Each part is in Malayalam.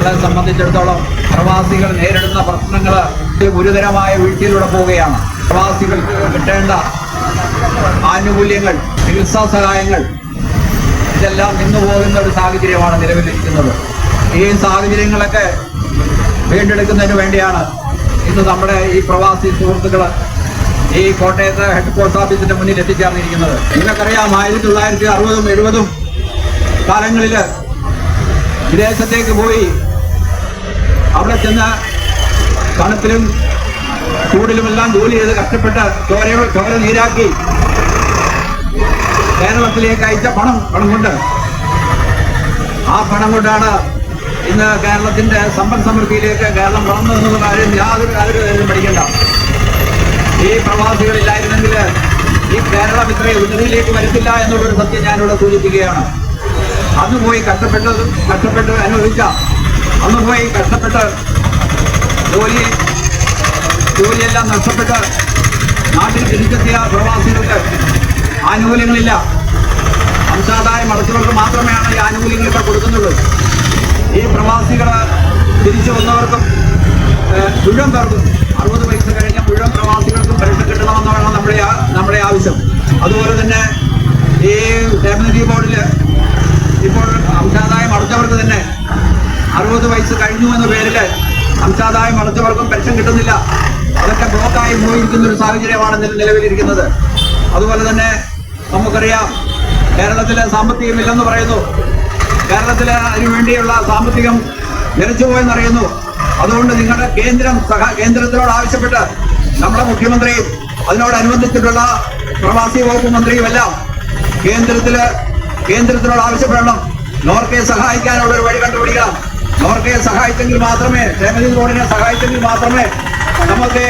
നമ്മളെ സംബന്ധിച്ചിടത്തോളം പ്രവാസികൾ നേരിടുന്ന പ്രശ്നങ്ങൾ ഗുരുതരമായ വീഴ്ചയിലൂടെ പോവുകയാണ്. പ്രവാസികൾക്ക് കിട്ടേണ്ട ആനുകൂല്യങ്ങൾ, ചികിത്സാ സഹായങ്ങൾ ഇതെല്ലാം നിന്നുപോകുന്ന ഒരു സാഹചര്യമാണ് നിലവിലിരിക്കുന്നത്. ഈ സാഹചര്യങ്ങളൊക്കെ വീണ്ടെടുക്കുന്നതിന് വേണ്ടിയാണ് ഇന്ന് നമ്മുടെ ഈ പ്രവാസി സുഹൃത്തുക്കൾ ഈ കോട്ടയത്ത് ഹെഡ് പോസ്റ്റ് ഓഫീസിന്റെ മുന്നിൽ എത്തിച്ചേർന്നിരിക്കുന്നത്. നിങ്ങൾക്കറിയാം, 1960 70 കാലങ്ങളിൽ വിദേശത്തേക്ക് പോയി അവിടെ ചെന്ന് തണുപ്പിലും ചൂടിലുമെല്ലാം ജോലി ചെയ്ത് കഷ്ടപ്പെട്ട് ചോര നീരാക്കി കേരളത്തിലേക്ക് അയച്ച പണം കൊണ്ട് ആ പണം കൊണ്ടാണ് ഇന്ന് കേരളത്തിന്റെ സമ്പദ് സമൃദ്ധിയിലേക്ക് കേരളം വളർന്നു എന്നുള്ള കാര്യം യാതൊരു പഠിക്കേണ്ട. ഈ പ്രവാസികളില്ലായിരുന്നെങ്കിൽ ഈ കേരളം ഇത്രയും ഉന്നതിയിലേക്ക് വരത്തില്ല എന്നുള്ളൊരു സത്യം ഞാനിവിടെ സൂചിപ്പിക്കുകയാണ്. അന്ന് പോയി കഷ്ടപ്പെട്ട് അനുഭവിച്ച, അന്ന് പോയി കഷ്ടപ്പെട്ട് ജോലിയെല്ലാം നഷ്ടപ്പെട്ട് നാട്ടിൽ തിരിച്ചെത്തിയ പ്രവാസികൾക്ക് ആനുകൂല്യങ്ങളില്ല. അംശാദായം അടച്ചവർക്ക് മാത്രമാണ് ഈ ആനുകൂല്യങ്ങളൊക്കെ കൊടുക്കുന്നുള്ളൂ. ഈ പ്രവാസികൾ തിരിച്ചു വന്നവർക്കും മുഴുവൻ പേർക്കും 60 വയസ്സ് കഴിഞ്ഞ മുഴുവൻ പ്രവാസികൾക്കും പെൻഷൻ കിട്ടണമെന്നാണ് നമ്മുടെ ആവശ്യം. അതുപോലെ തന്നെ ഈ ക്ഷേമനിധി ബോർഡിൽ ഇപ്പോൾ അംശാദായം അടച്ചവർക്ക് തന്നെ 60 വയസ്സ് കഴിഞ്ഞു എന്ന പേരിൽ അംശാദായം അടച്ചവർക്കും പെൻഷൻ കിട്ടുന്നില്ല. അതൊക്കെ ബ്ലോക്കായി പോയിരിക്കുന്ന ഒരു സാഹചര്യമാണ് നിലവിലിരിക്കുന്നത്. അതുപോലെ തന്നെ നമുക്കറിയാം, കേരളത്തിലെ സാമ്പത്തികമില്ലെന്ന് പറയുന്നു. കേരളത്തിൽ അതിനുവേണ്ടിയുള്ള സാമ്പത്തികം നിലച്ചുപോയെന്നറിയുന്നു. അതുകൊണ്ട് നിങ്ങളുടെ കേന്ദ്രത്തിനോട് ആവശ്യപ്പെട്ട് നമ്മുടെ മുഖ്യമന്ത്രിയും അതിനോടനുബന്ധിച്ചിട്ടുള്ള പ്രവാസി വകുപ്പ് മന്ത്രിയുമെല്ലാം കേന്ദ്രത്തിനോട് ആവശ്യപ്പെടണം. നോർക്കയെ സഹായിക്കാനുള്ള ഒരു വഴി കണ്ടുപിടിക്കണം. നോർക്കയെ സഹായിച്ചെങ്കിൽ മാത്രമേ, ക്ഷേമനിധി ബോർഡിനെ സഹായിച്ചെങ്കിൽ മാത്രമേ നമുക്ക്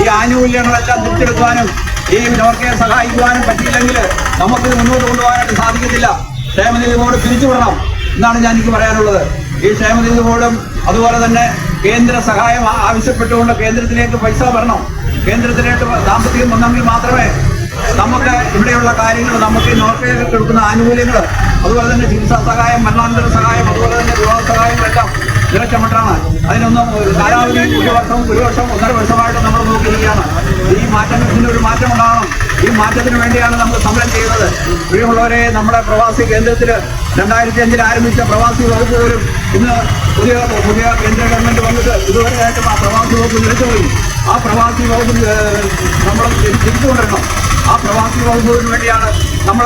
ഈ ആനുകൂല്യങ്ങളെല്ലാം തിരിച്ചെടുക്കുവാനും ഈ നോർക്കയെ സഹായിക്കുവാനും പറ്റിയില്ലെങ്കിൽ നമുക്കിത് മുന്നോട്ട് കൊണ്ടുപോകാനായിട്ട് സാധിക്കത്തില്ല. ക്ഷേമനിധി ബോർഡ് പിരിച്ചുവിടണം എന്നാണ് എനിക്ക് പറയാനുള്ളത്. ഈ ക്ഷേമനിധി ബോർഡും അതുപോലെ തന്നെ കേന്ദ്ര സഹായം ആവശ്യപ്പെട്ടുകൊണ്ട് കേന്ദ്രത്തിലേക്ക് പൈസ വരണം. കേന്ദ്രത്തിലേക്ക് സാമ്പത്തികം വന്നെങ്കിൽ മാത്രമേ നമുക്ക് ഇവിടെയുള്ള കാര്യങ്ങൾ, നമുക്ക് ഈ നോർക്കയിൽ കൊടുക്കുന്ന ആനുകൂല്യങ്ങൾ, അതുപോലെ തന്നെ ചികിത്സാ സഹായം, മരണാനന്തര സഹായം, അതുപോലെ തന്നെ വിവാഹ സഹായങ്ങളെല്ലാം നിലച്ചമട്ടാണ്. അതിനൊന്നും കാലാവധി ഒരു വർഷം 1.5 വർഷമായിട്ട് നമ്മൾ നോക്കിയിരിക്കുകയാണ്. ഈ മാറ്റത്തിന് ഒരു മാറ്റം ഉണ്ടാകണം. ഈ മാറ്റത്തിന് വേണ്ടിയാണ് നമ്മൾ സമരം ചെയ്യുന്നത്. പ്രിയമുള്ളവരെ, നമ്മുടെ പ്രവാസി കേന്ദ്രത്തിൽ 2005 ആരംഭിച്ച പ്രവാസി വകുപ്പ് പോലും ഇന്ന് പുതിയ കേന്ദ്ര ഗവൺമെന്റ് വന്നിട്ട് ഇതുവരെയായിട്ടും ആ പ്രവാസി വകുപ്പ് നിലച്ചുപോയി. ആ പ്രവാസി വകുപ്പ് നമ്മൾ തിരിച്ചുകൊണ്ടിരണം. ആ പ്രവാസി വകുപ്പിന് വേണ്ടിയാണ് നമ്മൾ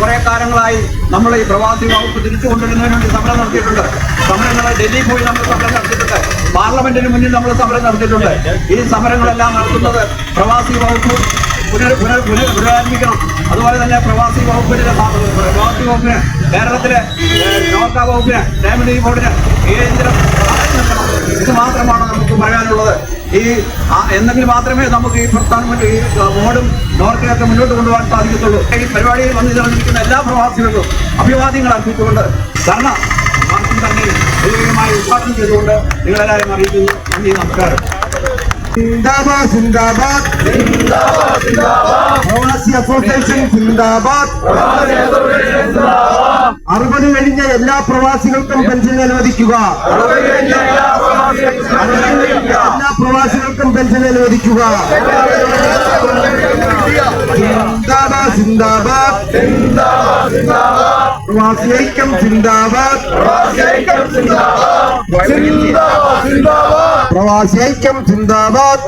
കുറെ കാലങ്ങളായി നമ്മൾ ഈ പ്രവാസി വകുപ്പ് തിരിച്ചു കൊണ്ടുവരുന്നതിന് വേണ്ടി സമരം നടത്തിയിട്ടുണ്ട്. സമരങ്ങൾ ഡൽഹിയിൽ പോയി നമ്മൾ സമരം നടത്തിയിട്ടുണ്ട്. പാർലമെന്റിന് മുന്നിൽ നമ്മൾ സമരം നടത്തിയിട്ടുണ്ട്. ഈ സമരങ്ങളെല്ലാം നടത്തുന്നത് പ്രവാസി വകുപ്പ് പുനരാരംഭിക്കണം. അതുപോലെ തന്നെ പ്രവാസി വകുപ്പിന് കേരളത്തിലെ നോർക്ക വകുപ്പിന്, ക്ഷേമനിധി ബോർഡിന് കേന്ദ്രം ഇത് മാത്രമാണ് നമുക്ക് പറയാനുള്ളത്. എന്നെങ്കിൽ മാത്രമേ നമുക്ക് ഈ പ്രധാനമന്ത്രി ഈ ബോർഡും നോർക്കയൊക്കെ മുന്നോട്ട് കൊണ്ടുപോകാൻ സാധിക്കത്തുള്ളൂ. ഈ പരിപാടിയിൽ വന്നിരിക്കുന്ന എല്ലാ പ്രവാസികൾക്കും അഭിവാദ്യങ്ങൾ അർപ്പിച്ചുകൊണ്ട് ധർണ മാർച്ചും തന്നെ വിജയകരമായി ഉദ്ഘാടനം ചെയ്തുകൊണ്ട് നിങ്ങളെല്ലാവരും അറിയിക്കുന്നു. നന്ദി, നമസ്കാരം. जिंदाबाद जिंदाबाद പ്രവാസി അസോസിയേഷൻ ജിന്ദാബാദ്. 60 കഴിഞ്ഞ എല്ലാ പ്രവാസികൾക്കും പെൻഷൻ അനുവദിക്കുക. എല്ലാ പ്രവാസികൾക്കും പെൻഷൻ അനുവദിക്കുക. जिंदाबाद जिंदाबाद प्रवासी ऐक्यम जिंदाबाद प्रवासी ऐक्यम जिंदाबाद.